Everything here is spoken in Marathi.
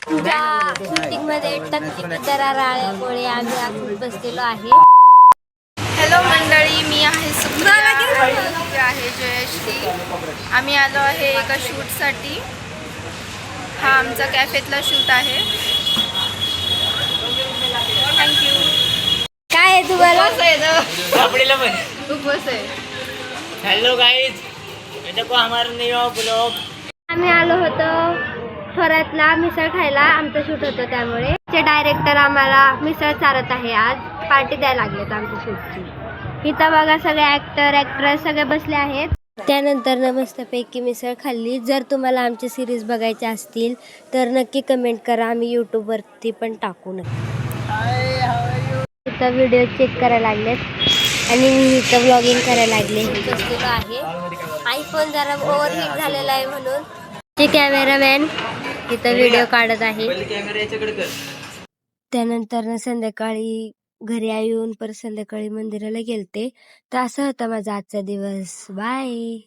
शूटिंग मध्ये टक्केदारा राळ्यामुळे आम्ही आखून बसलेलो आहे. हॅलो मंडळी, मी आहे सुप्रिया आणि ही आहे जयश्री. आम्ही आलो आहे एका शूटसाठी. हा आमचा कॅफेतला शूट आहे. थँक्यू. काय आहे तुम्हाला? उपवास आहे. हेलो गाइस, ये देखो हमारा नया ब्लॉग. आम्ही आलो होतो थोरातला मिसळ खायला. आमचं शूट होतं त्यामुळे ते डायरेक्टर आम्हाला मिसळ चारत आहे. आज पार्टी द्यायला लागलेत आमच्या शूटची. इथं बघा सगळे ॲक्ट्रेस सगळे बसले आहेत. त्यानंतर मस्तपैकी मिसळ खाल्ली. जर तुम्हाला आमची सिरीज बघायच्या असतील तर नक्की कमेंट करा, आम्ही यूट्यूबवरती पण टाकू. इथं व्हिडिओ चेक करायला लागलेत आणि मी इथं व्लॉगिंग करायला लागले. बसलेलो आहे. आयफोन जरा ओव्हरहीट झालेला आहे म्हणून ते कॅमेरामॅन इथं व्हिडिओ काढत आहे. त्यानंतर संध्याकाळी घरी येऊन परत संध्याकाळी मंदिराला गेलते. तर असा होता माझा आजचा दिवस. बाय.